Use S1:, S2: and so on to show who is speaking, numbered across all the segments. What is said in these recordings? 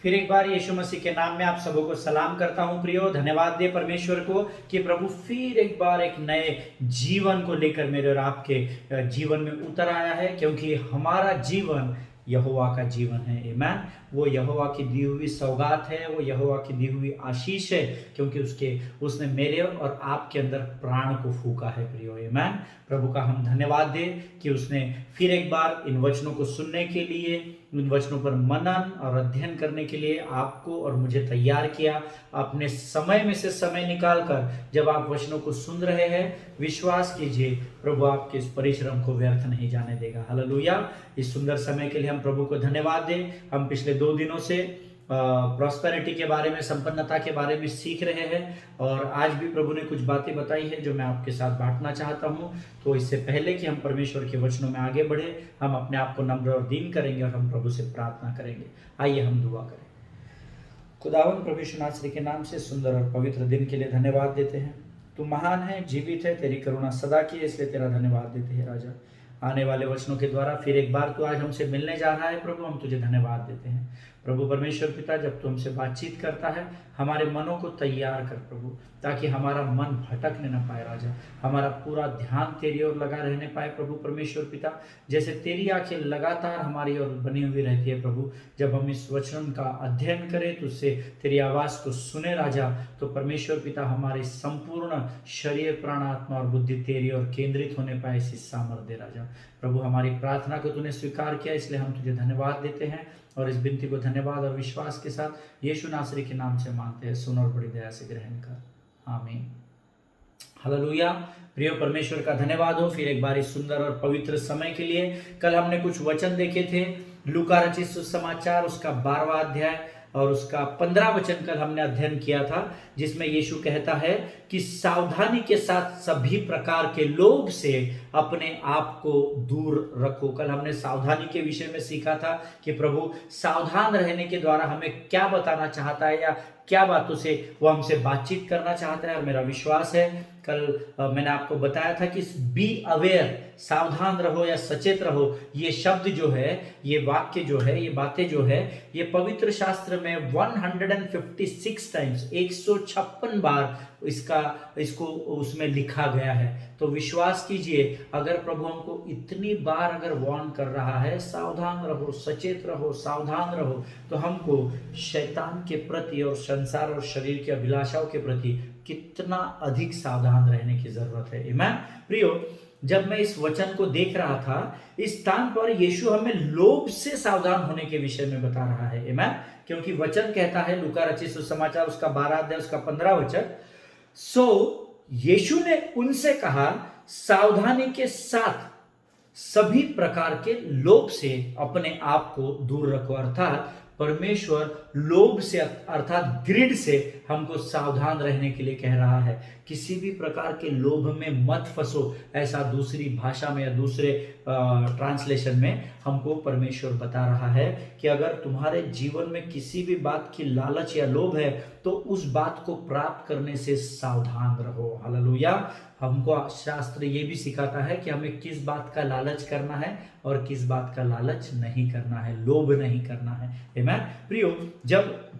S1: फिर एक बार यीशु मसीह के नाम में आप सबों को सलाम करता हूं प्रियो। धन्यवाद दे परमेश्वर को कि प्रभु फिर एक बार एक नए जीवन को लेकर मेरे और आपके जीवन में उतर आया है, क्योंकि हमारा जीवन यहोवा का जीवन है। आमीन। वो यहोवा की दी हुई सौगात है, वो यहोवा की दी हुई आशीष है, क्योंकि उसने मेरे और आपके अंदर प्राण को फूका है प्रियो। आमीन। प्रभु का हम धन्यवाद दें कि उसने फिर एक बार इन वचनों को सुनने के लिए, इन वचनों पर मनन और अध्ययन करने के लिए आपको और मुझे तैयार किया। अपने समय में से समय निकालकर जब आप वचनों को सुन रहे हैं, विश्वास कीजिए प्रभु आपके इस परिश्रम को व्यर्थ नहीं जाने देगा। हालेलुया। इस सुंदर समय के लिए हम प्रभु को धन्यवाद दें। हम पिछले 2 दिनों से प्रॉस्पेरिटी के बारे में, संपन्नता के बारे में सीख रहे हैं, और आज भी प्रभु ने कुछ बातें बताई है जो मैं आपके साथ बांटना चाहता हूं। तो इससे पहले कि हम परमेश्वर के वचनों में आगे बढ़े, हम अपने आप को नम्र और दीन करेंगे और हम प्रभु से प्रार्थना करेंगे। आइए हम दुआ करें। खुदावन प्रभु यीशु नासरी के नाम से सुंदर और पवित्र दिन के लिए धन्यवाद देते हैं। तू महान है, जीवित है, तेरी करुणा सदा की है, इसलिए तेरा धन्यवाद देते हैं राजा। आने वाले वचनों के द्वारा फिर एक बार तू आज हमसे मिलने जा रहा है प्रभु, हम तुझे धन्यवाद देते हैं। प्रभु परमेश्वर पिता, जब तू हमसे बातचीत करता है, हमारे मनों को तैयार कर प्रभु, ताकि हमारा मन भटकने न पाए राजा। हमारा पूरा ध्यान तेरी ओर लगा रहने पाए प्रभु परमेश्वर पिता। जैसे तेरी आंखें लगातार हमारी ओर बनी हुई रहती है प्रभु, जब हम इस वचन का अध्ययन करें, तुझसे तेरी आवाज़ को सुने राजा, तो परमेश्वर पिता हमारे संपूर्ण शरीर, प्राण, आत्मा और बुद्धि तेरी ओर केंद्रित होने पाए, ऐसी सामर्थ्य दे राजा। प्रभु हमारी प्रार्थना को तूने स्वीकार किया, इसलिए हम तुझे धन्यवाद देते हैं, और इस विनती को धन्यवाद और विश्वास के साथ यीशु नासरी के नाम से मांगते हैं। सुन और बड़ी दया से ग्रहण कर, आमीन। हालेलुया। प्रिय परमेश्वर का धन्यवाद हो फिर एक बार इस सुंदर और पवित्र समय के लिए। कल हमने कुछ वचन देखे थे, लूका रचित सुसमाचार उसका 12वां अध्याय और उसका 15 वचन कल हमने अध्ययन किया था, जिसमें यीशु कहता है कि सावधानी के साथ सभी प्रकार के लोभ से अपने आप को दूर रखो। कल हमने सावधानी के विषय में सीखा था कि प्रभु सावधान रहने के द्वारा हमें क्या बताना चाहता है, या क्या बातों से वो हमसे बातचीत करना चाहता है। और मेरा विश्वास है कल मैंने आपको बताया था कि बी अवेयर, सावधान रहो या सचेत रहो, ये शब्द जो है, ये वाक्य जो है, ये बातें जो है, ये पवित्र शास्त्र में 156 टाइम्स, 156 बार इसको उसमें लिखा गया है। तो विश्वास कीजिए, अगर प्रभु हमको इतनी बार अगर वार्न कर रहा है, सावधान रहो, सचेत रहो, सावधान रहो, तो हमको शैतान के प्रति और संसार और शरीर की अभिलाषाओं के प्रति कितना अधिक सावधान रहने की जरूरत है। आमीन। प्रियो, जब मैं इस वचन को देख रहा था, इस स्थान पर यीशु हमें लोभ से सावधान होने के विषय में बता रहा है। आमीन। क्योंकि वचन कहता है, लूका रचित सुसमाचार उसका 12 अध्याय उसका 15 वचन, सो यीशु ने उनसे कहा, सावधानी के साथ सभी प्रकार के लोभ से अपने आप को दूर रखो। अर्थात परमेश्वर लोभ से, अर्थात ग्रिड से हमको सावधान रहने के लिए कह रहा है। किसी भी प्रकार के लोभ में मत फंसो, ऐसा दूसरी भाषा में या दूसरे ट्रांसलेशन में हमको परमेश्वर बता रहा है कि अगर तुम्हारे जीवन में किसी भी बात की लालच या लोभ है, तो उस बात को प्राप्त करने से सावधान रहो। हालेलुया। हमको शास्त्र ये भी सिखाता है कि हमें किस बात का लालच करना है और किस बात का लालच नहीं करना है, लोभ नहीं करना है। आमीन। प्रियो, जब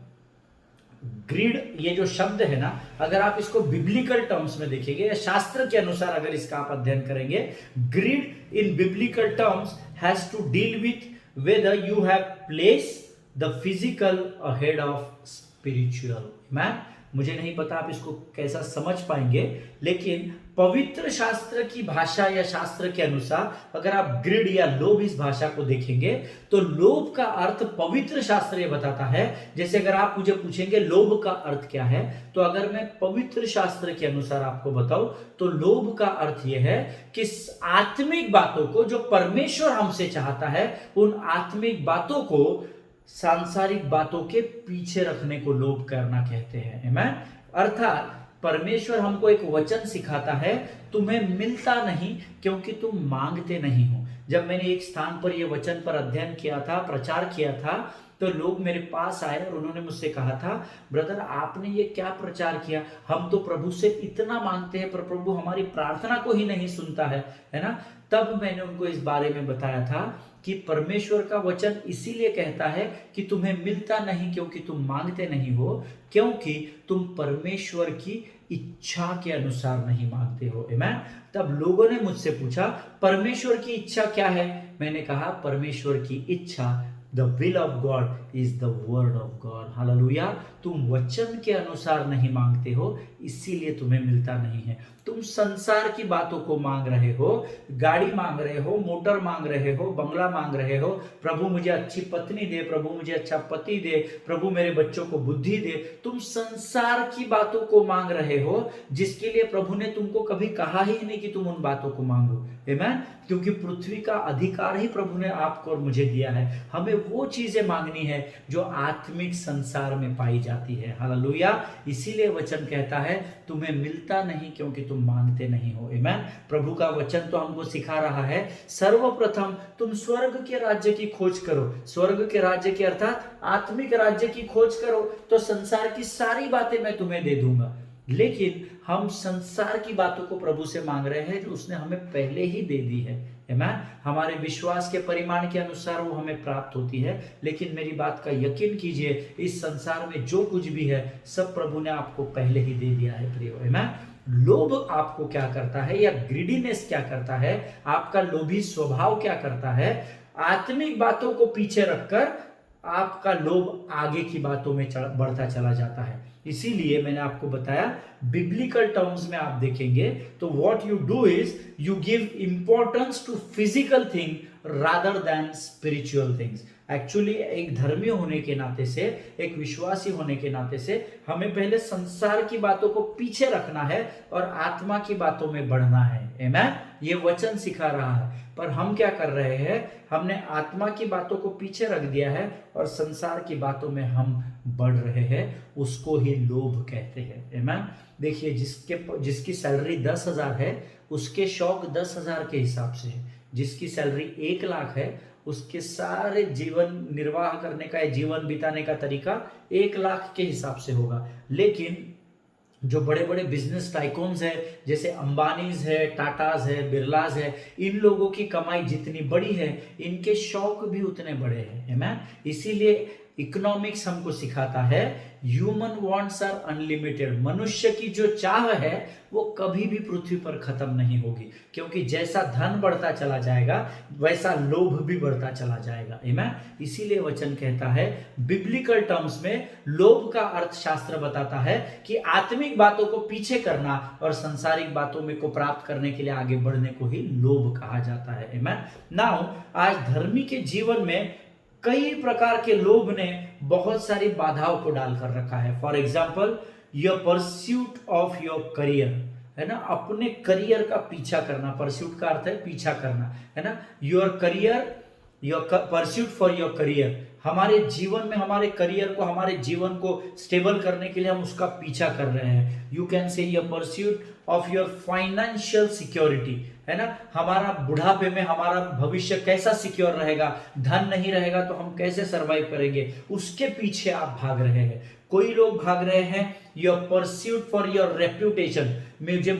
S1: ग्रीड ये जो शब्द है ना, अगर आप इसको बिब्लिकल टर्म्स में देखेंगे या शास्त्र के अनुसार अगर इसका आप अध्ययन करेंगे, greed in biblical terms has to deal with whether you have place the physical ahead of spiritual. आमीन। मुझे नहीं पता आप इसको कैसा समझ पाएंगे, लेकिन पवित्र शास्त्र की भाषा या शास्त्र के अनुसार अगर आप ग्रिड या लोभ इस भाषा को देखेंगे, तो लोभ का अर्थ पवित्र शास्त्र ये बताता है। जैसे अगर आप मुझे पूछेंगे लोभ का अर्थ क्या है, तो अगर मैं पवित्र शास्त्र के अनुसार आपको बताऊं, तो लोभ का अर्थ यह है कि आत्मिक बातों को जो परमेश्वर हमसे चाहता है, उन आत्मिक बातों को सांसारिक बातों के पीछे रखने को लोभ करना कहते हैं। आमीन। अर्थात परमेश्वर हमको एक वचन सिखाता है, तुम्हें मिलता नहीं क्योंकि तुम मांगते नहीं हो। जब मैंने एक स्थान पर यह वचन पर अध्ययन किया था, प्रचार किया था, तो लोग मेरे पास आए और उन्होंने मुझसे कहा था, ब्रदर आपने ये क्या प्रचार किया, हम तो प्रभु से इतना मांगते हैं पर प्रभु हमारी प्रार्थना को ही नहीं सुनता है ना। तब मैंने उनको इस बारे में बताया था कि परमेश्वर का वचन इसीलिए कहता है कि तुम्हें मिलता नहीं क्योंकि तुम मांगते नहीं हो, क्योंकि तुम परमेश्वर की इच्छा के अनुसार नहीं मांगते हो। आमीन। तब लोगों ने मुझसे पूछा परमेश्वर की इच्छा क्या है? मैंने कहा परमेश्वर की इच्छा, the will of God is the word of God. Hallelujah. तुम वचन के अनुसार नहीं मांगते हो, इसीलिए तुम्हें मिलता नहीं है। तुम संसार की बातों को मांग रहे हो, गाड़ी मांग रहे हो, मोटर मांग रहे हो, बंगला मांग रहे हो, प्रभु मुझे अच्छी पत्नी दे, प्रभु मुझे अच्छा पति दे, प्रभु मेरे बच्चों को बुद्धि दे। तुम संसार की बातों को मांग रहे हो, जिसके लिए प्रभु ने तुमको कभी कहा ही नहीं कि तुम उन बातों को मांगो। आमीन। क्योंकि पृथ्वी का अधिकार ही प्रभु ने आपको और मुझे दिया है। हमें वो चीजें मांगनी है जो आत्मिक संसार में पाई जाती है। हालेलुया। इसीलिए वचन कहता है तुम्हें मिलता नहीं क्योंकि तुम मांगते नहीं हो। आमीन। प्रभु का वचन तो हमको सिखा रहा है, सर्वप्रथम तुम स्वर्ग के राज्य की खोज करो। स्वर्ग के राज्य की अर्थात आत्मिक राज्य की खोज करो, तो संसार की सारी बातें मैं तुम्हें दे दूंगा। लेकिन हम संसार की बातों को प्रभु से मांग रहे हैं जो उसने हमें पहले ही दे दी है। आमीन। हमारे विश्वास के परिमाण के अनुसार वो हमें प्राप्त होती है। लेकिन मेरी बात का यकीन कीजिए, इस संसार में जो कुछ भी है सब प्रभु ने आपको पहले ही दे दिया है प्रियो। आमीन। लोभ आपको क्या करता है, या ग्रीडीनेस क्या करता है, आपका लोभी स्वभाव क्या करता है? आत्मिक बातों को पीछे रखकर आपका लोभ आगे की बातों में बढ़ता चला जाता है। इसीलिए मैंने आपको बताया, बिब्लिकल टर्म्स में आप देखेंगे तो what you do is you give importance to physical thing rather than spiritual things. Actually एक धर्मी होने के नाते से, एक विश्वासी होने के नाते से हमें पहले संसार की बातों को पीछे रखना है और आत्मा की बातों में बढ़ना है। आमीन। ये वचन सिखा रहा है। पर हम क्या कर रहे हैं? हमने आत्मा की बातों को पीछे रख दिया है और संसार की बातों में हम बढ़ रहे हैं। उसको ही लोभ कहते हैं। आमीन। देखिए, जिसकी सैलरी 10,000 है उसके शौक 10,000 के हिसाब से है। जिसकी सैलरी 1,00,000 है उसके सारे जीवन निर्वाह करने का, जीवन बिताने का तरीका 1,00,000 के हिसाब से होगा। लेकिन जो बड़े बड़े बिजनेस टाइकून्स है, जैसे अंबानीज है, टाटाज है, बिरलाज है, इन लोगों की कमाई जितनी बड़ी है इनके शौक भी उतने बड़े हैं। आमीन। इसीलिए इकोनॉमिक्स हमको सिखाता है ह्यूमन वांट्स आर अनलिमिटेड। मनुष्य की जो चाह है वो कभी भी पृथ्वी पर खत्म नहीं होगी, क्योंकि जैसा धन बढ़ता चला जाएगा वैसा लोभ भी बढ़ता चला जाएगा। आमीन। इसीलिए वचन कहता है, बिब्लिकल टर्म्स में लोभ का अर्थ शास्त्र बताता है कि आत्मिक बातों को पीछे करना और सांसारिक बातों में को प्राप्त करने के लिए आगे बढ़ने को ही लोभ कहा जाता है। आमीन। नाउ आज धर्मी के जीवन में कई प्रकार के लोभ ने बहुत सारी बाधाओं को डालकर रखा है। For example, your pursuit of your career, है ना, अपने करियर का पीछा करना। परस्यूट का अर्थ है पीछा करना, है ना। Your career, your pursuit for your career. हमारे जीवन में हमारे करियर को, हमारे जीवन को स्टेबल करने के लिए हम उसका पीछा कर रहे हैं। You can say your pursuit of your financial security, है ना। हमारा बुढ़ापे में हमारा भविष्य कैसा सिक्योर रहेगा, धन नहीं रहेगा तो हम कैसे सरवाइव करेंगे, उसके पीछे आप भाग रहे हैं। कोई लोग भाग रहे हैं your pursuit for your reputation.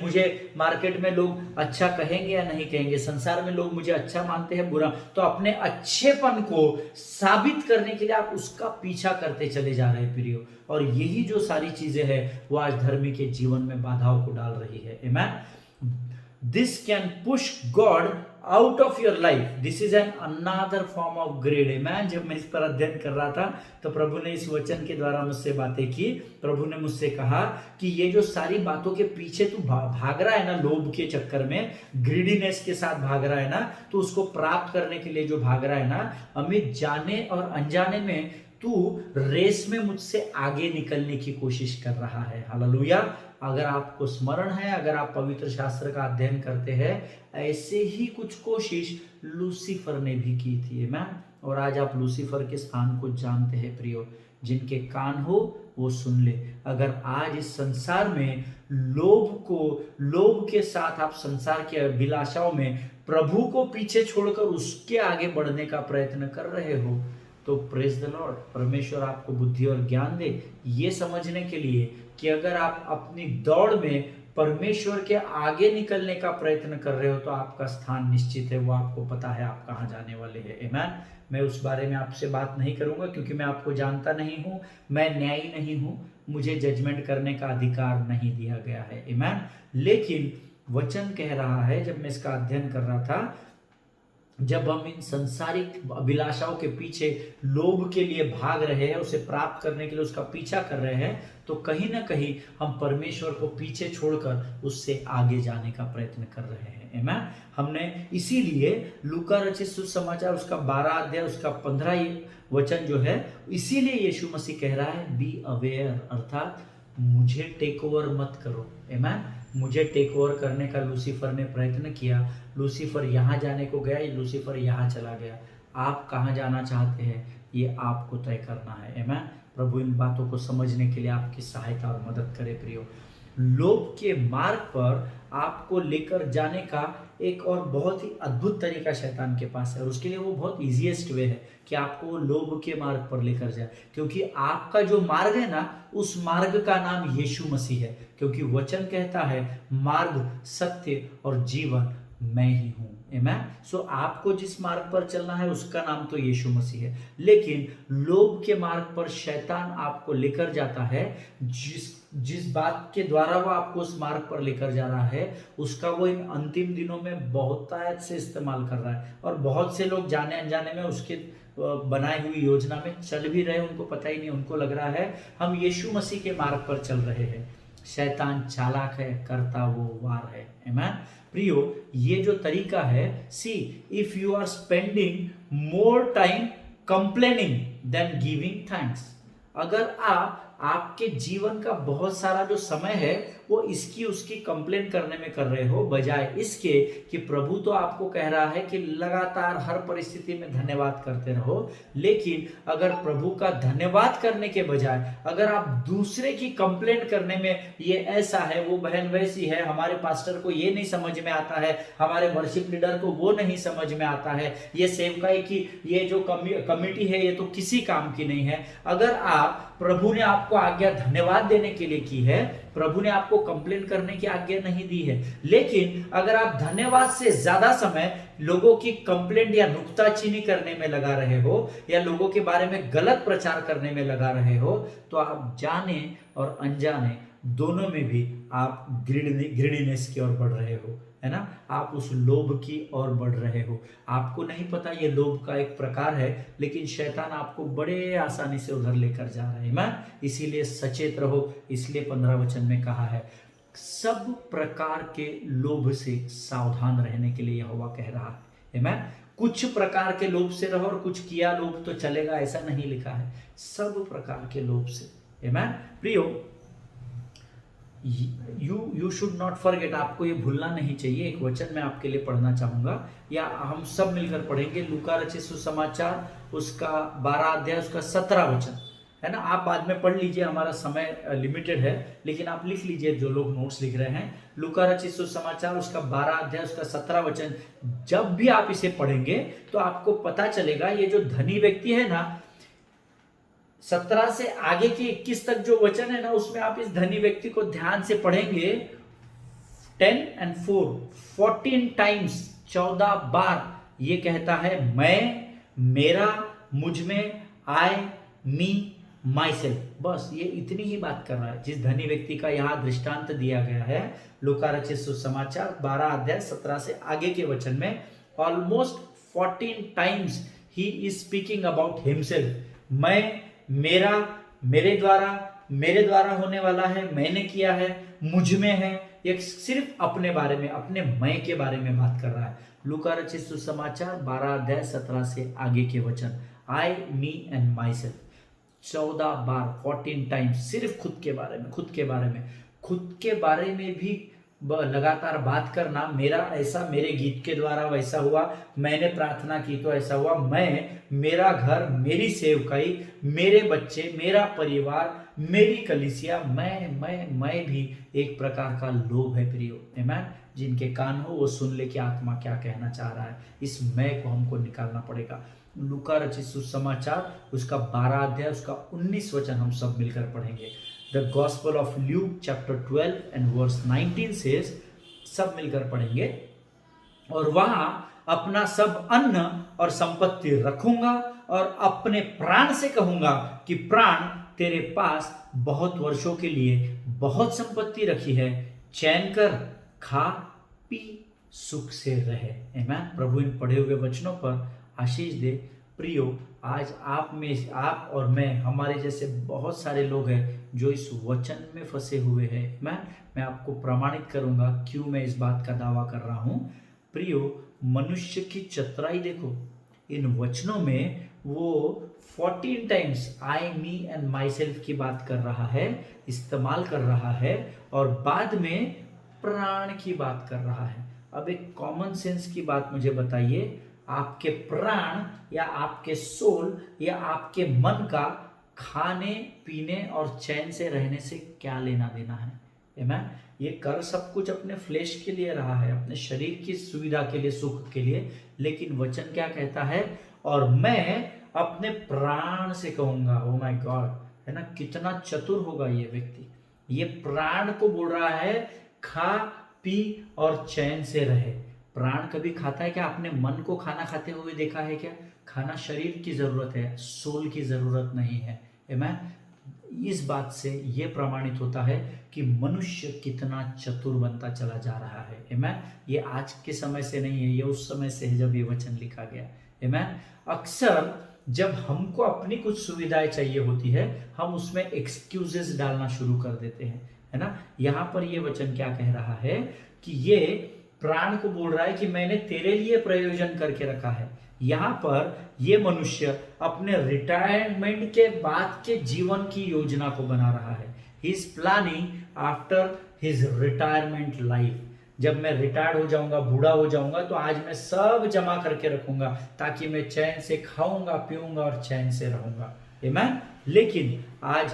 S1: मुझे मार्केट में लोग अच्छा कहेंगे या नहीं कहेंगे, संसार में लोग मुझे अच्छा मानते हैं बुरा, तो अपने अच्छेपन को साबित करने के लिए आप उसका पीछा करते चले जा रहे हैं प्रियो। और यही जो सारी चीजें हैं वो आज धर्मी के जीवन में बाधाओं को डाल रही है। आमीन। This can push God out of your life. This is an another form of grade. आमीन। जब मैं इस पर अध्ययन कर रहा था तो प्रभु ने इस वचन के द्वारा मुझसे बातें की। प्रभु ने मुझसे कहा कि ये जो सारी बातों के पीछे तू भाग रहा है ना, लोभ के चक्कर में, ग्रीडीनेस के साथ भाग रहा है ना, तो उसको प्राप्त करने के लिए जो भाग रहा है ना, अमित जाने और अनजाने में तू रेस में मुझसे आगे निकलने की कोशिश कर रहा है। हालेलुया। अगर आपको स्मरण है, अगर आप पवित्र शास्त्र का अध्ययन करते हैं, ऐसे ही कुछ कोशिश लूसीफर ने भी की थी। आमीन। और आज आप लूसीफर के स्थान को जानते हैं प्रियो। जिनके कान हो वो सुन ले। अगर आज इस संसार में लोभ के साथ आप संसार की अभिलाषाओं में प्रभु को पीछे छोड़कर उसके आगे बढ़ने का प्रयत्न कर रहे हो, तो प्रेज द लॉर्ड, परमेश्वर आपको बुद्धि और ज्ञान दे ये समझने के लिए कि अगर आप अपनी दौड़ में परमेश्वर के आगे निकलने का प्रयत्न कर रहे हो तो आपका स्थान निश्चित है, वो आपको पता है आप कहाँ जाने वाले हैं। आमीन। मैं उस बारे में आपसे बात नहीं करूंगा क्योंकि मैं आपको जानता नहीं हूँ, मैं न्यायी नहीं हूँ, मुझे जजमेंट करने का अधिकार नहीं दिया गया है। आमीन। लेकिन वचन कह रहा है, जब मैं इसका अध्ययन कर रहा था, जब हम इन संसारिक अभिलाषाओं के पीछे लोभ के लिए भाग रहे हैं, उसे प्राप्त करने के लिए उसका पीछा कर रहे हैं, तो कहीं ना कहीं हम परमेश्वर को पीछे छोड़कर उससे आगे जाने का प्रयत्न कर रहे हैं। आमीन। हमने इसीलिए लूका रचित सुसमाचार उसका 12 अध्याय उसका 15 वचन जो है, इसीलिए यीशु मसीह कह रहा है बी अवेयर, अर्थात मुझे टेक ओवर मत करो। आमीन। मुझे टेक ओवर करने का लूसीफर ने प्रयत्न किया, लूसीफर यहाँ जाने को गया, लूसीफर यहाँ चला गया। आप कहाँ जाना चाहते हैं ये आपको तय करना है। आमीन। प्रभु इन बातों को समझने के लिए आपकी सहायता और मदद करे। प्रियो, लोभ के मार्ग पर आपको लेकर जाने का एक और बहुत ही अद्भुत तरीका शैतान के पास है, और उसके लिए वो बहुत इजीएस्ट वे है कि आपको लोभ के मार्ग पर लेकर जाए, क्योंकि आपका जो मार्ग है ना, उस मार्ग का नाम यीशु मसीह है। क्योंकि वचन कहता है मार्ग, सत्य और जीवन मैं ही हूं। आमीन। सो आपको जिस मार्ग पर चलना है उसका नाम तो यीशु मसीह है, लेकिन लोभ के मार्ग पर शैतान आपको लेकर जाता है, जिस बात के द्वारा वो आपको उस मार्ग पर लेकर जा रहा है उसका वो इन अंतिम दिनों में बहुतायत से इस्तेमाल कर रहा है, और बहुत से लोग जाने अनजाने में उसके बनाई हुई योजना में चल भी रहे, उनको पता ही नहीं, उनको लग रहा है हम यीशु मसीह के मार्ग पर चल रहे हैं। शैतान चालाक है, करता वो वार है। आमीन। प्रियो, ये जो तरीका है, see if you are spending more time complaining than giving thanks, अगर आप आपके जीवन का बहुत सारा जो समय है वो इसकी उसकी कंप्लेन करने में कर रहे हो, बजाय इसके कि प्रभु तो आपको कह रहा है कि लगातार हर परिस्थिति में धन्यवाद करते रहो, लेकिन अगर प्रभु का धन्यवाद करने के बजाय अगर आप दूसरे की कंप्लेन करने में, ये ऐसा है, वो बहन वैसी है, हमारे पास्टर को ये नहीं समझ में आता है, हमारे वर्शिप लीडर को वो नहीं समझ में आता है, ये सेवकाई की ये जो कमिटी है ये तो किसी काम की नहीं है, अगर आप, प्रभु ने आपको आज्ञा धन्यवाद देने के लिए की है, प्रभु ने आपको कंप्लेन करने की आज्ञा नहीं दी है, लेकिन अगर आप धन्यवाद से ज्यादा समय लोगों की कंप्लेंट या नुक्ताचीनी करने में लगा रहे हो या लोगों के बारे में गलत प्रचार करने में लगा रहे हो, तो आप जाने और अनजाने दोनों में भी आप ग्रीडीनेस की ओर बढ़ रहे हो, है ना, आप उस लोभ की ओर बढ़ रहे हो। आपको नहीं पता ये लोभ का एक प्रकार है, लेकिन शैतान आपको बड़े आसानी से उधर लेकर जा रहा है। मैं इसीलिए सचेत रहो, इसलिए 15 वचन में कहा है सब प्रकार के लोभ से सावधान रहने के लिए यहोवा कह रहा है। मैं कुछ प्रकार के लोभ से रहो और कुछ किया लोभ तो चलेगा, ऐसा नहीं लिखा है, सब प्रकार के लोभ से। मैं प्रियो, यू शुड नॉट फॉरगेट, आपको ये भूलना नहीं चाहिए। एक वचन मैं आपके लिए पढ़ना चाहूंगा, या हम सब मिलकर पढ़ेंगे, लूका रचित सुसमाचार उसका 12 अध्याय उसका 17 वचन, है ना। आप बाद में पढ़ लीजिए, हमारा समय लिमिटेड है, लेकिन आप लिख लीजिए जो लोग नोट्स लिख रहे हैं। लूका रचित सुसमाचार उसका 12 अध्याय उसका 17 वचन, जब भी आप इसे पढ़ेंगे तो आपको पता चलेगा ये जो धनी व्यक्ति है ना, 17 से आगे के 21 तक जो वचन है ना, उसमें आप इस धनी व्यक्ति को ध्यान से पढ़ेंगे, 10 and 4 14 टाइम्स, 14 बार ये कहता है मैं, मेरा, मुझ में, आई, मी, माई सेल्फ, बस ये इतनी ही बात कर रहा है। जिस धनी व्यक्ति का यहाँ दृष्टांत दिया गया है लूका रचित सुसमाचार 12 अध्याय 17 से आगे के वचन में, almost 14 times he is speaking about himself, मैं, मेरा, मेरे द्वारा होने वाला है, मैंने किया है, मुझ में है, ये सिर्फ अपने बारे में, अपने मैं के बारे में बात कर रहा है। लूका रचित सुसमाचार 12 अध्याय 17 से आगे के वचन, I, me and myself, 14 बार, 14 टाइम्स सिर्फ खुद के बारे में, खुद के बारे में भी लगातार बात करना, मेरा ऐसा, मेरे गीत के द्वारा वैसा हुआ, मैंने प्रार्थना की तो ऐसा हुआ, मैं, मेरा घर, मेरी सेवकाई, मेरे बच्चे, मेरा परिवार, मेरी कलीसिया, मैं भी एक प्रकार का लोभ है प्रियो। आमीन। जिनके कान हो वो सुन ले कि आत्मा क्या कहना चाह रहा है, इस मैं को हमको निकालना पड़ेगा। लूका रचित सुसमाचार उसका 12 अध्याय उसका 19 वचन हम सब मिलकर पढ़ेंगे। The gospel of Luke chapter 12 and verse 19 says, सब मिलकर पढ़ेंगे, और वहां अपना सब अन्न और संपत्ति रखूंगा और अपने प्राण से कहूंगा कि प्राण, तेरे पास बहुत वर्षों के लिए बहुत संपत्ति रखी है, चैन कर, खा पी, सुख से रहे। आमीन। प्रभु इन पढ़े हुए वचनों पर आशीष दे। प्रियो, आज आप और मैं, हमारे जैसे बहुत सारे लोग हैं जो इस वचन में फंसे हुए हैं। मैं आपको प्रमाणित करूंगा क्यों मैं इस बात का दावा कर रहा हूं। प्रियो, मनुष्य की चतुराई देखो, इन वचनों में वो 14 times I, me and my self की बात कर रहा है, इस्तेमाल कर रहा है, और बाद में प्राण की बात कर रहा है। अब एक कॉमन सेंस की बात मुझे बताइए, आपके प्राण या आपके सोल या आपके मन का खाने पीने और चैन से रहने से क्या लेना देना है? आमीन। ये कर सब कुछ अपने फ्लेश के लिए रहा है, अपने शरीर की सुविधा के लिए, सुख के लिए, लेकिन वचन क्या कहता है? और मैं अपने प्राण से कहूंगा। ओ माय गॉड, है ना, कितना चतुर होगा ये व्यक्ति। ये प्राण को बोल रहा है खा पी और चैन से रहे। प्राण कभी खाता है क्या? आपने मन को खाना खाते हुए देखा है क्या? खाना शरीर की जरूरत है, सोल की जरूरत नहीं है। आमीन। इस बात से यह प्रमाणित होता है कि मनुष्य कितना चतुर बनता चला जा रहा है। आमीन। ये आज के समय से नहीं है, ये उस समय से है जब ये वचन लिखा गया। आमीन। अक्सर जब हमको अपनी कुछ सुविधाएं चाहिए होती है, हम उसमें एक्सक्यूजेस डालना शुरू कर देते हैं, है ना। यहां पर ये वचन क्या कह रहा है कि ये प्राण को बोल रहा है कि मैंने तेरे लिए प्रयोजन करके रखा है। यहां पर ये मनुष्य अपने रिटायरमेंट के बाद के जीवन की योजना को बना रहा है। He is planning after his retirement life. जब मैं रिटायर्ड हो जाऊंगा, बूढ़ा हो जाऊंगा, तो आज मैं सब जमा करके रखूंगा ताकि मैं चैन से खाऊंगा पीऊंगा और चैन से रहूंगा। आमीन। लेकिन आज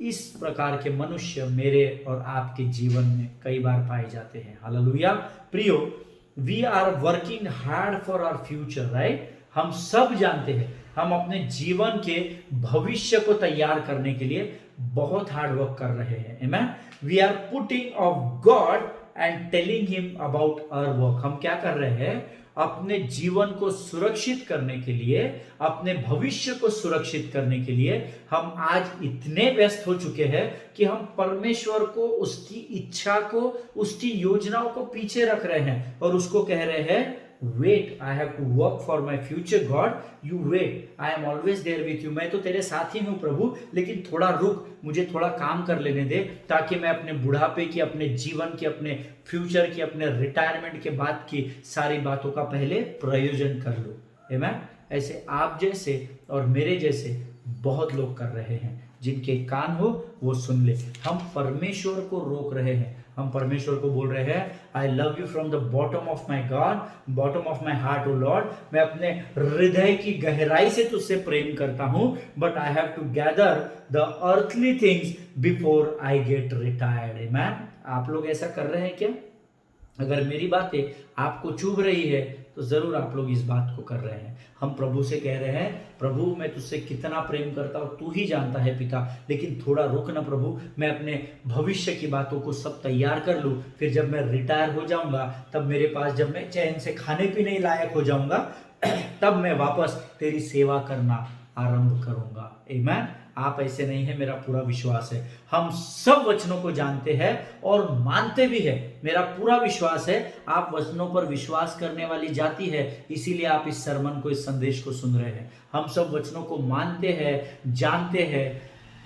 S1: इस प्रकार के मनुष्य मेरे और आपके जीवन में कई बार पाए जाते हैं। हालेलुया। प्रियो, we are working hard for our future, right. हम सब जानते हैं हम अपने जीवन के भविष्य को तैयार करने के लिए बहुत हार्ड वर्क कर रहे हैं। आमीन। We are putting off God and telling him about our work. हम क्या कर रहे हैं? अपने जीवन को सुरक्षित करने के लिए, अपने भविष्य को सुरक्षित करने के लिए हम आज इतने व्यस्त हो चुके हैं कि हम परमेश्वर को, उसकी इच्छा को, उसकी योजनाओं को पीछे रख रहे हैं और उसको कह रहे हैं wait, I have to work for my future, God you wait, I am always there with you. मैं तो तेरे साथ ही हूं प्रभु, लेकिन थोड़ा रुक, मुझे थोड़ा काम कर लेने दे ताकि मैं अपने बुढ़ापे की, अपने जीवन की, अपने फ्यूचर की, अपने रिटायरमेंट के बाद की सारी बातों का पहले प्रयोजन कर लूं। आमीन। ऐसे आप जैसे और मेरे जैसे बहुत लोग कर रहे हैं। जिनके कान हो वो सुन ले। हम परमेश्वर को रोक रहे हैं, हम परमेश्वर को बोल रहे हैं I love you from the bottom of my God, bottom of my heart O Lord. मैं अपने हृदय की गहराई से तुझसे प्रेम करता हूं, but I have to gather the earthly things before I get retired. आमीन। आप लोग ऐसा कर रहे हैं क्या? अगर मेरी बातें आपको चुभ रही है तो जरूर आप लोग इस बात को कर रहे हैं। हम प्रभु से कह रहे हैं प्रभु मैं तुझसे कितना प्रेम करता हूं, तू ही जानता है पिता, लेकिन थोड़ा रुक ना प्रभु, मैं अपने भविष्य की बातों को सब तैयार कर लूं, फिर जब मैं रिटायर हो जाऊंगा तब मेरे पास, जब मैं चैन से खाने पीने लायक हो जाऊंगा तब मैं वापस तेरी सेवा करना आरंभ करूंगा। आमीन। आप ऐसे नहीं है, मेरा पूरा विश्वास है। हम सब वचनों को जानते हैं और मानते भी है। मेरा पूरा विश्वास है आप वचनों पर विश्वास करने वाली जाति है, इसीलिए आप इस सरमन को, इस संदेश को सुन रहे हैं। हम सब वचनों को मानते हैं, जानते हैं,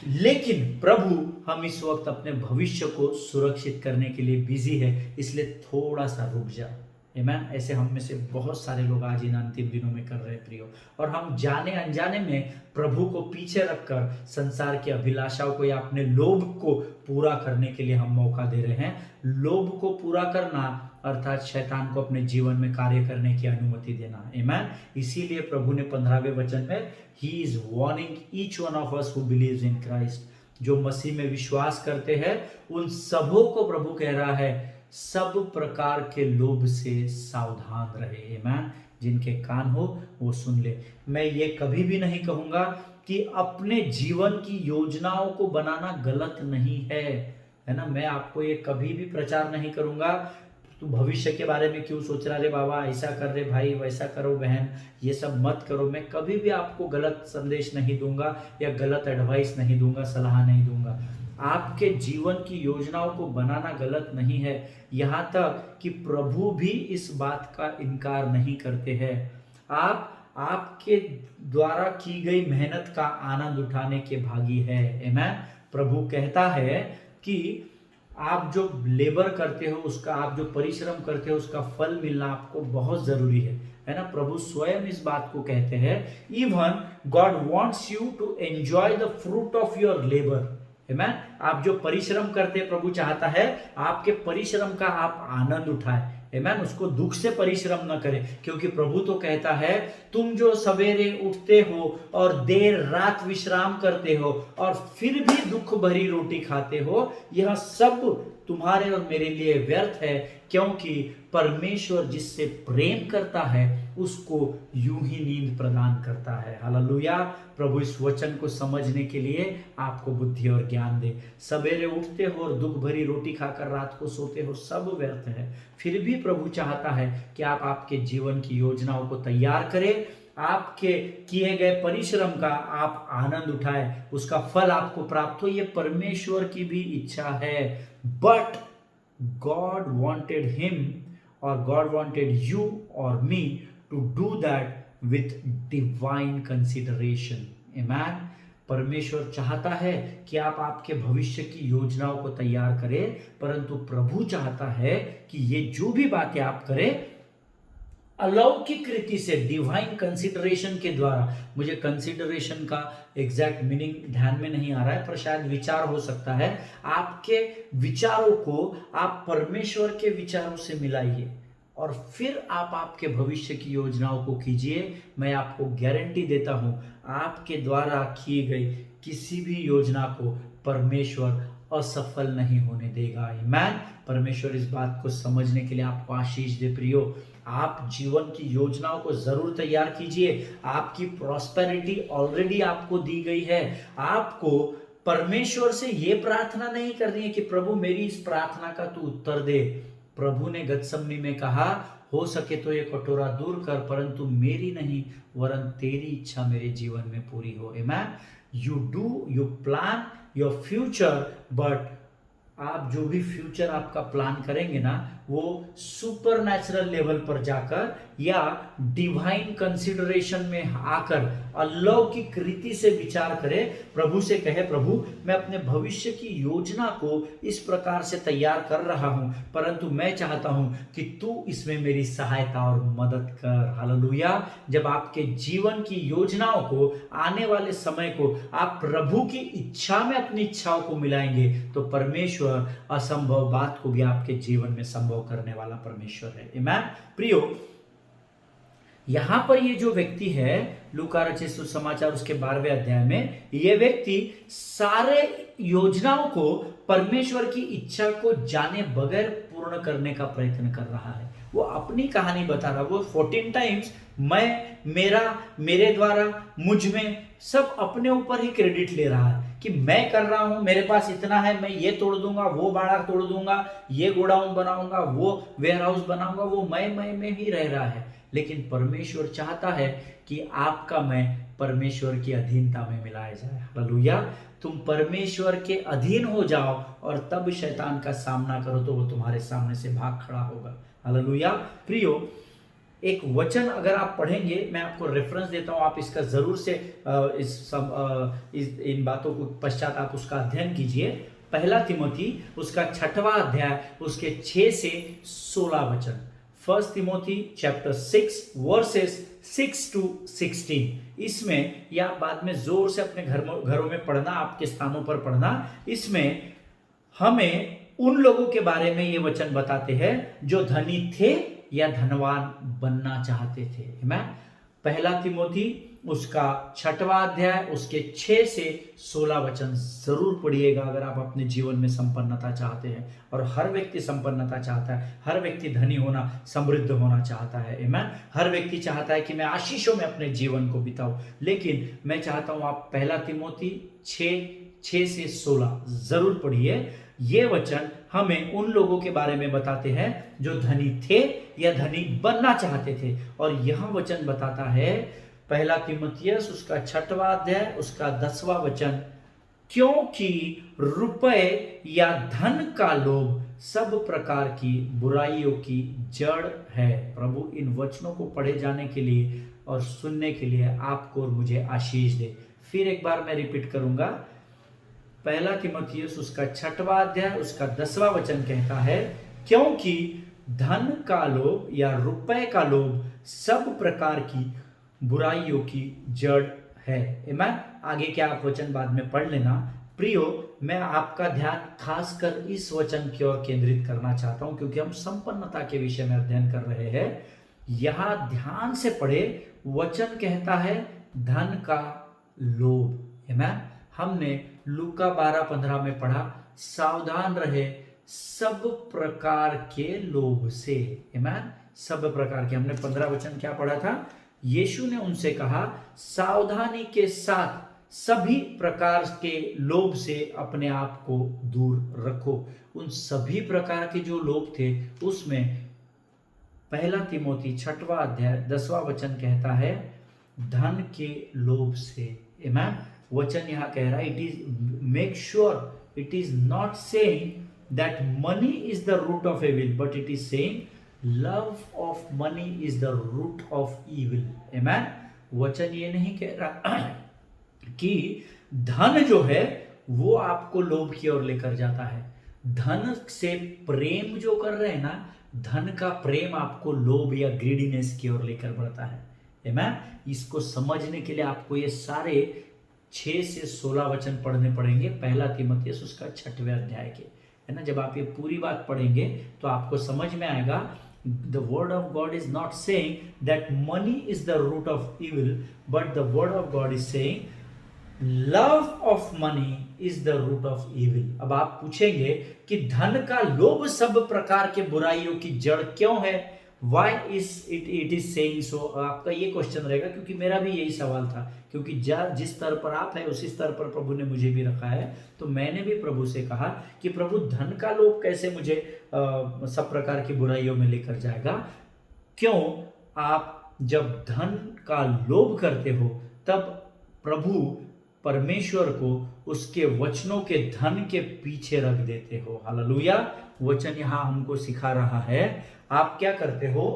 S1: लेकिन प्रभु हम इस वक्त अपने भविष्य को सुरक्षित करने के लिए बिजी है, इसलिए थोड़ा सा रुक जा। आमीन। ऐसे हम में से बहुत सारे लोग आज इन अंतिम दिनों में कर रहे हैं प्रियो, और हम जाने अनजाने में प्रभु को पीछे रखकर संसार की अभिलाषाओं को या अपने लोभ को पूरा करने के लिए हम मौका दे रहे हैं। लोभ को पूरा करना अर्थात शैतान को अपने जीवन में कार्य करने की अनुमति देना। आमीन। इसीलिए प्रभु ने 15वें वचन में he is warning each one of us who believes in Christ, जो मसीह में विश्वास करते हैं उन सबों को प्रभु कह रहा है सब प्रकार के लोभ से सावधान रहे। आमीन। जिनके कान हो वो सुन ले। मैं ये कभी भी नहीं कहूंगा कि अपने जीवन की योजनाओं को बनाना गलत नहीं है ना। मैं आपको ये कभी भी प्रचार नहीं करूंगा तू भविष्य के बारे में क्यों सोच रहा रे बाबा, ऐसा कर रे भाई, वैसा करो बहन, ये सब मत करो। मैं कभी भी आपको गलत संदेश नहीं दूंगा या गलत एडवाइस नहीं दूंगा, सलाह नहीं दूंगा। आपके जीवन की योजनाओं को बनाना गलत नहीं है, यहाँ तक कि प्रभु भी इस बात का इनकार नहीं करते हैं। आप आपके द्वारा की गई मेहनत का आनंद उठाने के भागी है। आमीन। प्रभु कहता है कि आप जो लेबर करते हो उसका, आप जो परिश्रम करते हो उसका फल मिलना आपको बहुत जरूरी है ना। प्रभु स्वयं इस बात को कहते हैं, even God wants you to enjoy the fruit of your labour. आमीन। आप जो परिश्रम करते हैं, प्रभु चाहता है आपके परिश्रम का आप आनंद उठाए। आमीन। उसको दुख से परिश्रम न करें, क्योंकि प्रभु तो कहता है तुम जो सवेरे उठते हो और देर रात विश्राम करते हो और फिर भी दुख भरी रोटी खाते हो, यह सब तुम्हारे और मेरे लिए व्यर्थ है, क्योंकि परमेश्वर जिससे प्रेम करता है उसको यूं ही नींद प्रदान करता है। हालेलुया। प्रभु इस वचन को समझने के लिए आपको बुद्धि और ज्ञान दे। सवेरे उठते हो और दुख भरी रोटी खाकर रात को सोते हो, सब व्यर्थ है। फिर भी प्रभु चाहता है कि आप आपके जीवन की योजनाओं को तैयार करें, आपके किए गए परिश्रम का आप आनंद उठाएं, उसका फल आपको प्राप्त हो। ये परमेश्वर की भी इच्छा है। But God wanted him or God wanted you or me to do that with divine consideration. Amen. परमेश्वर चाहता है कि आप आपके भविष्य की योजनाओं को तैयार करें, परंतु प्रभु चाहता है कि ये जो भी बातें आप करें अलौकिक रीति से, डिवाइन कंसिडरेशन के द्वारा। मुझे कंसिडरेशन का एग्जैक्ट मीनिंग ध्यान में नहीं आ रहा है, पर शायद विचार हो सकता है। आपके विचारों को आप परमेश्वर के विचारों से मिलाइए और फिर आप आपके भविष्य की योजनाओं को कीजिए। मैं आपको गारंटी देता हूं, आपके द्वारा की गई किसी भी योजना को परमेश्वर असफल नहीं होने देगा। आमीन। परमेश्वर इस बात को समझने के लिए आपको आशीष दे। प्रियो, आप जीवन की योजनाओं को जरूर तैयार कीजिए। आपकी प्रॉस्पेरिटी ऑलरेडी आपको दी गई है। आपको परमेश्वर से यह प्रार्थना नहीं करनी है कि प्रभु मेरी इस प्रार्थना का तू उत्तर दे। प्रभु ने गतसमनी में कहा, हो सके तो ये कटोरा दूर कर, परंतु मेरी नहीं वरन तेरी इच्छा मेरे जीवन में पूरी हो। आमीन। You plan your future, but आप जो भी फ्यूचर आपका प्लान करेंगे ना, वो सुपर नेचुरल लेवल पर जाकर या डिवाइन कंसिडरेशन में आकर अलौकिक रीति से विचार करें। प्रभु से कहे, प्रभु मैं अपने भविष्य की योजना को इस प्रकार से तैयार कर रहा हूं, परंतु मैं चाहता हूं कि तू इसमें मेरी सहायता और मदद कर। हालेलुया। जब आपके जीवन की योजनाओं को, आने वाले समय को आप प्रभु की इच्छा में अपनी इच्छाओं को मिलाएंगे, तो परमेश्वर असंभव बात को भी आपके जीवन में संभव करने वाला परमेश्वर है। आमीन। प्रियो, यहां पर ये जो व्यक्ति है, लूका रचित सुसमाचार उसके 12वें अध्याय में, ये व्यक्ति सारे योजनाओं को परमेश्वर की इच्छा को जाने बगैर पूर्ण करने का प्रयत्न कर रहा है। वो अपनी कहानी बता रहा है। वो 14 टाइम्स मैं, मेरा, मेरे द्वारा, मुझ में, सब अपने ऊपर ही क्रेडिट ले रहा है कि मैं कर रहा हूं, मेरे पास इतना है, मैं ये तोड़ दूंगा, वो बाड़ा तोड़ दूंगा, ये गोडाउन बनाऊंगा, वो वेयर हाउस बनाऊंगा। वो मैं ही रह रहा है। लेकिन परमेश्वर चाहता है कि आपका मैं परमेश्वर की अधीनता में मिलाया जाए। हालेलुया। तुम परमेश्वर के अधीन हो जाओ और तब शैतान का सामना करो तो वो तुम्हारे सामने से भाग खड़ा होगा। हालेलुया। प्रियो, एक वचन अगर आप पढ़ेंगे, मैं आपको रेफरेंस देता हूं, आप इसका जरूर से इन बातों को पश्चात आप उसका अध्ययन कीजिए। पहला तिमोथी उसका 6वां अध्याय उसके 6 से 16 वचन। 1 तिमोथी चैप्टर 6 वर्सेस 6 to 16। इसमें, या बाद में जोर से अपने घरों में पढ़ना, आपके स्थानों पर पढ़ना। इसमें हमें उन लोगों के बारे में ये वचन बताते हैं जो धनी थे या धनवान बनना चाहते थे। मैं पहला तिमोथी उसका 6वां अध्याय उसके 6 से 16 वचन जरूर पढ़िएगा अगर आप अपने जीवन में संपन्नता चाहते हैं। और हर व्यक्ति संपन्नता चाहता है, हर व्यक्ति धनी होना, समृद्ध होना चाहता है। आमीन। हर व्यक्ति चाहता है कि मैं आशीषों में अपने जीवन को बिताऊं, लेकिन मैं चाहता हूं आप पहला तिमोथी 6 से 16 जरूर पढ़िए। ये वचन हमें उन लोगों के बारे में बताते हैं जो धनी थे या धनी बनना चाहते थे। और यह वचन बताता है पहला तीमुथियुस उसका 6वां अध्याय उसका 10वां वचन, क्योंकि रुपए या धन का लोभ सब प्रकार की बुराइयों की जड़ है। प्रभु इन वचनों को पढ़े जाने के लिए और सुनने के लिए आपको और मुझे आशीष दे। फिर एक बार मैं रिपीट करूंगा, पहला तीमुथियुस उसका 6वां अध्याय उसका 10वां वचन कहता है, क्योंकि धन का लोभ या रुपए का लोभ सब प्रकार की बुराइयों की जड़ है। आमीन। आगे क्या आप वचन बाद में पढ़ लेना। प्रियो, मैं आपका ध्यान खासकर इस वचन की ओर केंद्रित करना चाहता हूं, क्योंकि हम संपन्नता के विषय में अध्ययन कर रहे हैं। यहां ध्यान से पढ़े, वचन कहता है धन का लोभ। आमीन। हमने लूका 12:15 में पढ़ा, सावधान रहे सब प्रकार के लोभ से। आमीन। सब प्रकार के, हमने 15 वचन क्या पढ़ा था? यीशु ने उनसे कहा, सावधानी के साथ सभी प्रकार के लोभ से अपने आप को दूर रखो। उन सभी प्रकार के जो लोभ थे उसमें पहला तिमोथी 6वां अध्याय 10वां वचन कहता है धन के लोभ से। आमीन। वचन यहां कह रहा है, it is make sure it is not saying that money is the root of evil, but it is saying love of money is the root of evil. आमीन। वचन ये नहीं कह रहा कि धन जो है वो आपको लोभ की ओर लेकर जाता है। धन से प्रेम जो कर रहे हैं ना, धन का प्रेम आपको लोभ या ग्रीडीनेस की ओर लेकर बढ़ता है। आमीन। इसको समझने के लिए आपको ये सारे 6 से 16 वचन पढ़ने पड़ेंगे पहला तीमुथियुस उसका 6वें अध्याय के, है ना। जब आप ये पूरी बात पढ़ेंगे तो आपको समझ में आएगा, the word of God is not saying that money is the root of evil, but the word of God is saying love of money is the root of evil। अब आप पूछेंगे कि धन का लोभ सब प्रकार के बुराइयों की जड़ क्यों है? Why is it is saying so? आपका ये क्वेश्चन रहेगा, क्योंकि मेरा भी यही सवाल था। क्योंकि जिस स्तर पर आप है उसी स्तर पर प्रभु ने मुझे भी रखा है। तो मैंने भी प्रभु से कहा कि प्रभु धन का लोभ कैसे मुझे सब प्रकार की बुराइयों में लेकर जाएगा? क्यों? आप जब धन का लोभ करते हो तब प्रभु परमेश्वर को उसके वचनों के धन के पीछे रख देते हो। हालेलुया। वचन यहां हमको सिखा रहा है, आप क्या करते हो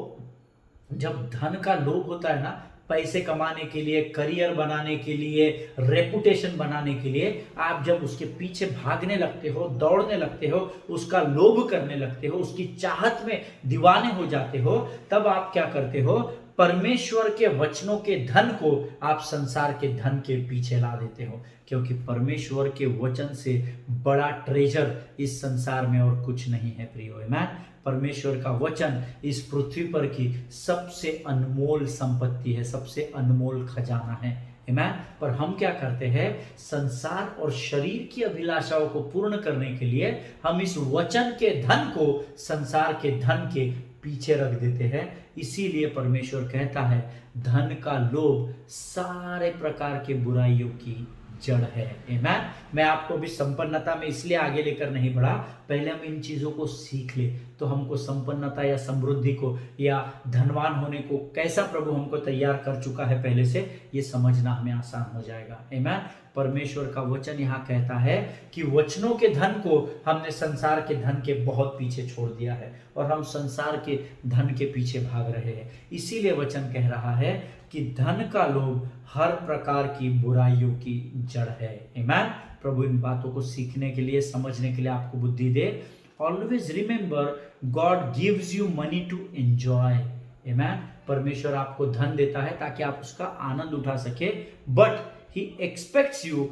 S1: जब धन का लोभ होता है ना, पैसे कमाने के लिए, करियर बनाने के लिए, रेपुटेशन बनाने के लिए, आप जब उसके पीछे भागने लगते हो, दौड़ने लगते हो, उसका लोभ करने लगते हो, उसकी चाहत में दीवाने हो जाते हो, तब आप क्या करते हो? परमेश्वर के वचनों के धन को आप संसार के धन के पीछे ला देते हो। क्योंकि परमेश्वर के वचन से बड़ा ट्रेजर इस संसार में और कुछ नहीं है प्रियो। आमीन। परमेश्वर का वचन इस पृथ्वी पर की सबसे अनमोल संपत्ति है, सबसे अनमोल खजाना है। आमीन। पर हम क्या करते हैं? संसार और शरीर की अभिलाषाओं को पूर्ण करने के लिए हम इस वचन के धन को संसार के धन के पीछे रख देते हैं। इसीलिए परमेश्वर कहता है धन का लोभ सारे प्रकार के बुराइयों की जड़ है। आमीन। मैं आपको भी संपन्नता में इसलिए आगे लेकर नहीं बढ़ा, पहले हम इन चीजों को सीख ले तो हमको संपन्नता या समृद्धि को या धनवान होने को कैसा प्रभु हमको तैयार कर चुका है पहले से, ये समझना हमें आसान हो जाएगा। आमीन। परमेश्वर का वचन यहाँ कहता है कि वचनों के धन को हमने संसार के धन के बहुत पीछे छोड़ दिया है और हम संसार के धन के पीछे भाग रहे हैं। इसीलिए वचन कह रहा है कि धन का लोभ हर प्रकार की बुराइयों की जड़ है। आमीन। प्रभु इन बातों को सीखने के लिए, समझने के लिए आपको बुद्धि दे। Always remember God gives you money to enjoy. आमीन। परमेश्वर आपको धन देता है ताकि आप उसका आनंद उठा सके, but he expects you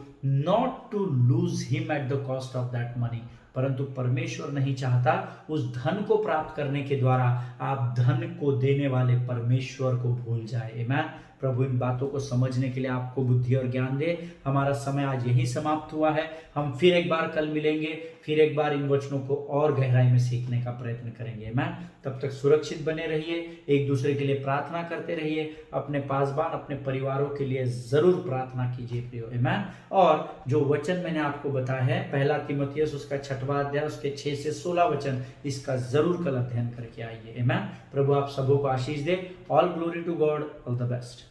S1: not to lose him at the cost of that money। परंतु परमेश्वर नहीं चाहता उस धन को प्राप्त करने के द्वारा आप धन को देने वाले परमेश्वर को भूल जाए। आमीन। प्रभु इन बातों को समझने के लिए आपको बुद्धि और ज्ञान दे। हमारा समय आज यहीं समाप्त हुआ है। हम फिर एक बार कल मिलेंगे, फिर एक बार इन वचनों को और गहराई में सीखने का प्रयत्न करेंगे। मैं तब तक सुरक्षित बने रहिए, एक दूसरे के लिए प्रार्थना करते रहिए, अपने पासबान अपने परिवारों के लिए जरूर प्रार्थना कीजिए प्रियो। आमीन। और जो वचन मैंने आपको बताया है, पहला तीमुथियुस उसका 6वां अध्याय उसके 6 से 16 वचन, इसका जरूर कल अध्ययन करके आइए। आमीन। प्रभु आप सबों को आशीष दे। All glory to God, all the best.